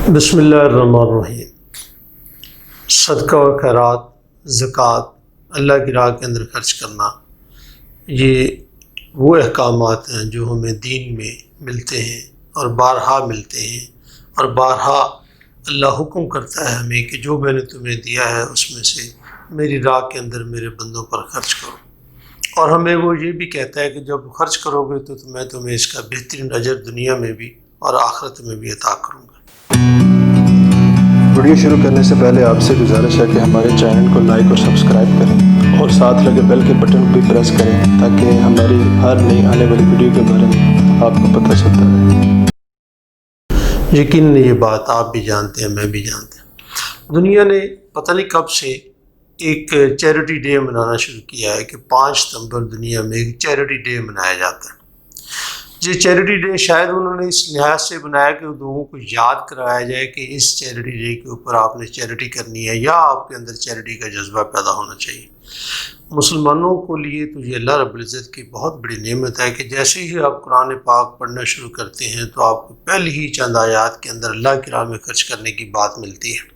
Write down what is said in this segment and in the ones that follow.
بسم اللہ الرحمن الرحیم۔ صدقہ و خیرات، زکوٰۃ، اللہ کی راہ کے اندر خرچ کرنا، یہ وہ احکامات ہیں جو ہمیں دین میں ملتے ہیں اور بارہا ملتے ہیں، اور بارہا اللہ حکم کرتا ہے ہمیں کہ جو میں نے تمہیں دیا ہے اس میں سے میری راہ کے اندر میرے بندوں پر خرچ کرو، اور ہمیں وہ یہ بھی کہتا ہے کہ جب خرچ کرو گے تو میں تمہیں اس کا بہترین اجر دنیا میں بھی اور آخرت میں بھی عطا کروں گا۔ ویڈیو شروع کرنے سے پہلے آپ سے گزارش ہے کہ ہمارے چینل کو لائک اور سبسکرائب کریں اور ساتھ لگے بیل کے بٹن کو بھی پریس کریں تاکہ ہماری ہر نئی آنے والی ویڈیو کے بارے میں آپ کو پتہ چلتا رہے۔ یقیناً یہ بات آپ بھی جانتے ہیں، میں بھی جانتے ہیں۔ دنیا نے پتہ نہیں کب سے ایک چیریٹی ڈے منانا شروع کیا ہے کہ 5 ستمبر دنیا میں ایک چیریٹی ڈے منایا جاتا ہے۔ یہ چیریٹی ڈے شاید انہوں نے اس لحاظ سے بنایا کہ لوگوں کو یاد کرایا جائے کہ اس چیریٹی ڈے کے اوپر آپ نے چیریٹی کرنی ہے، یا آپ کے اندر چیریٹی کا جذبہ پیدا ہونا چاہیے۔ مسلمانوں کو لیے تو یہ اللہ رب العزت کی بہت بڑی نعمت ہے کہ جیسے ہی آپ قرآن پاک پڑھنا شروع کرتے ہیں تو آپ کو پہلی ہی چند آیات کے اندر اللہ کی راہ میں خرچ کرنے کی بات ملتی ہے۔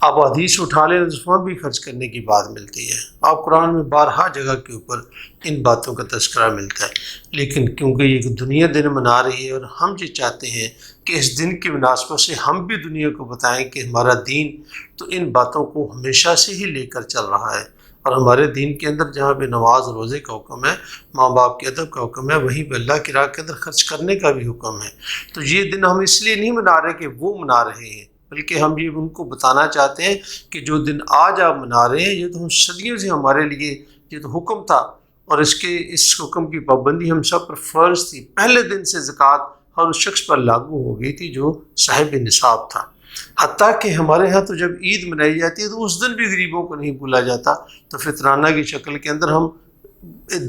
آپ حدیث اٹھا لیں تو اس میں بھی خرچ کرنے کی بات ملتی ہے۔ آپ قرآن میں بارہا جگہ کے اوپر ان باتوں کا تذکرہ ملتا ہے، لیکن کیونکہ یہ دنیا دن منا رہی ہے اور ہم یہ چاہتے ہیں کہ اس دن کی مناسبت سے ہم بھی دنیا کو بتائیں کہ ہمارا دین تو ان باتوں کو ہمیشہ سے ہی لے کر چل رہا ہے، اور ہمارے دین کے اندر جہاں پہ نماز روزے کا حکم ہے، ماں باپ کے ادب کا حکم ہے، وہیں پہ اللہ کی راہ کے اندر خرچ کرنے کا بھی حکم ہے۔ تو یہ دن ہم اس لیے نہیں منا رہے کہ وہ منا رہے ہیں، بلکہ ہم یہ ان کو بتانا چاہتے ہیں کہ جو دن آج آپ منا رہے ہیں یہ تو ہم صدیوں سے ہمارے لیے یہ تو حکم تھا، اور اس حکم کی پابندی ہم سب پر فرض تھی۔ پہلے دن سے زکوٰۃ ہر اس شخص پر لاگو ہو گئی تھی جو صاحب نصاب تھا۔ حتیٰ کہ ہمارے ہاں تو جب عید منائی جاتی ہے تو اس دن بھی غریبوں کو نہیں بھولا جاتا، تو فطرانہ کی شکل کے اندر ہم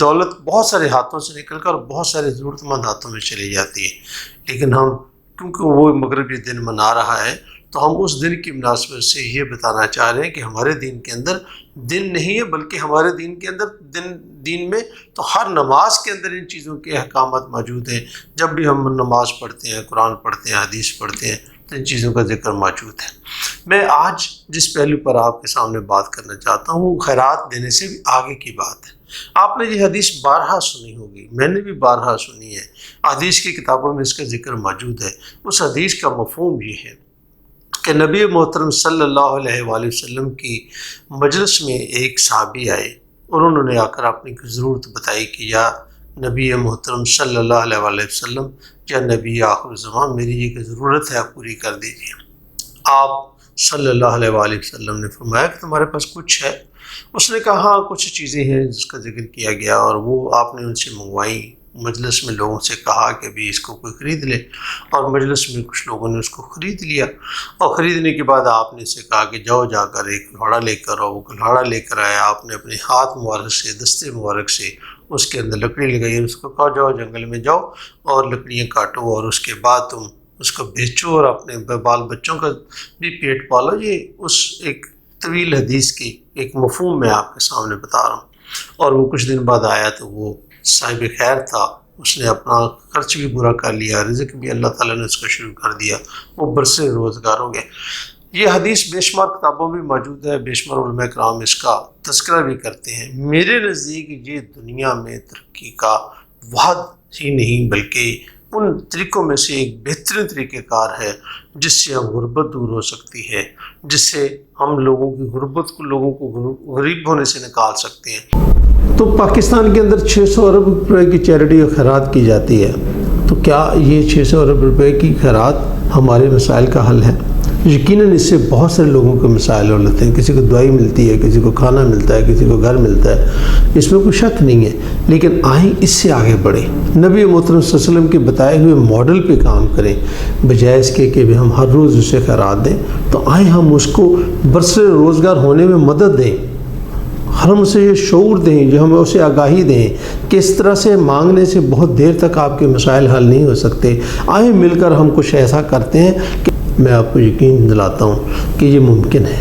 دولت بہت سارے ہاتھوں سے نکل کر بہت سارے ضرورت مند ہاتھوں میں چلی جاتی ہے، لیکن ہم کیونکہ وہ مغربی دن منا رہا ہے تو ہم اس دن کی مناسبت سے یہ بتانا چاہ رہے ہیں کہ ہمارے دین کے اندر دن نہیں ہے، بلکہ ہمارے دین کے اندر دین میں تو ہر نماز کے اندر ان چیزوں کے احکامات موجود ہیں۔ جب بھی ہم نماز پڑھتے ہیں، قرآن پڑھتے ہیں، حدیث پڑھتے ہیں تو ان چیزوں کا ذکر موجود ہے۔ میں آج جس پہلو پر آپ کے سامنے بات کرنا چاہتا ہوں وہ خیرات دینے سے بھی آگے کی بات ہے۔ آپ نے یہ حدیث بارہا سنی ہوگی، میں نے بھی بارہا سنی ہے، حدیث کی کتابوں میں اس کا ذکر موجود ہے۔ اس حدیث کا مفہوم یہ ہے کہ نبی محترم صلی اللہ علیہ وآلہ وسلم کی مجلس میں ایک صحابی آئے اور انہوں نے آ کر اپنی ضرورت بتائی کہ یا نبی محترم صلی اللہ علیہ وآلہ وسلم، یا نبی آخر الزمان، میری یہ ضرورت ہے پوری کر دیجیے۔ آپ صلی اللہ علیہ وآلہ وسلم نے فرمایا کہ تمہارے پاس کچھ ہے؟ اس نے کہا ہاں کچھ چیزیں ہیں جس کا ذکر کیا گیا، اور وہ آپ نے ان سے منگوائیں۔ مجلس میں لوگوں سے کہا کہ بھی اس کو کوئی خرید لے، اور مجلس میں کچھ لوگوں نے اس کو خرید لیا، اور خریدنے کے بعد آپ نے اسے کہا کہ جاؤ جا کر ایک کلہاڑا لے کر آؤ۔ وہ کلہاڑا لے کر آیا، آپ نے اپنے ہاتھ مبارک سے، دستے مبارک سے اس کے اندر لکڑی لگائی، اور اس کو کہا جاؤ جنگل میں جاؤ اور لکڑیاں کاٹو، اور اس کے بعد تم اس کو بیچو اور اپنے بال بچوں کا بھی پیٹ پالو۔ یہ اس ایک طویل حدیث کی ایک مفہوم میں آپ کے سامنے بتا رہا ہوں۔ اور وہ کچھ دن بعد آیا تو وہ صاحب خیر تھا، اس نے اپنا خرچ بھی پورا کر لیا، رزق بھی اللہ تعالیٰ نے اس کو شروع کر دیا، وہ برسے روزگار ہو گئے۔ یہ حدیث بے شمار کتابوں میں موجود ہے، بے شمار علماء کرام اس کا تذکرہ بھی کرتے ہیں۔ میرے نزدیک یہ دنیا میں ترقی کا واحد ہی نہیں بلکہ ان طریقوں میں سے ایک بہترین طریقہ کار ہے جس سے ہم غربت دور ہو سکتی ہے، جس سے ہم لوگوں کی غربت کو، لوگوں کو غریب ہونے سے نکال سکتے ہیں۔ تو پاکستان کے اندر 600 ارب روپے کی چیریٹی اور خیرات کی جاتی ہے، تو کیا یہ 600 ارب روپے کی خیرات ہمارے مسائل کا حل ہے؟ یقیناً اس سے بہت سارے لوگوں کے مسائل حل ہوتے ہیں، کسی کو دوائی ملتی ہے، کسی کو کھانا ملتا ہے، کسی کو گھر ملتا ہے، اس میں کوئی شک نہیں ہے، لیکن آئیں اس سے آگے بڑھیں، نبی محترم صلی اللہ علیہ وسلم کے بتائے ہوئے ماڈل پہ کام کریں، بجائے اس کے کہ ہم ہر روز اسے خیرات دیں۔ تو آئیں ہم اس کو برسر روزگار ہونے میں مدد دیں، ہم اسے یہ شعور دیں، جو ہمیں اسے آگاہی دیں کہ اس طرح سے مانگنے سے بہت دیر تک آپ کے مسائل حل نہیں ہو سکتے۔ آئیں مل کر ہم کچھ ایسا کرتے ہیں کہ میں آپ کو یقین دلاتا ہوں کہ یہ ممکن ہے۔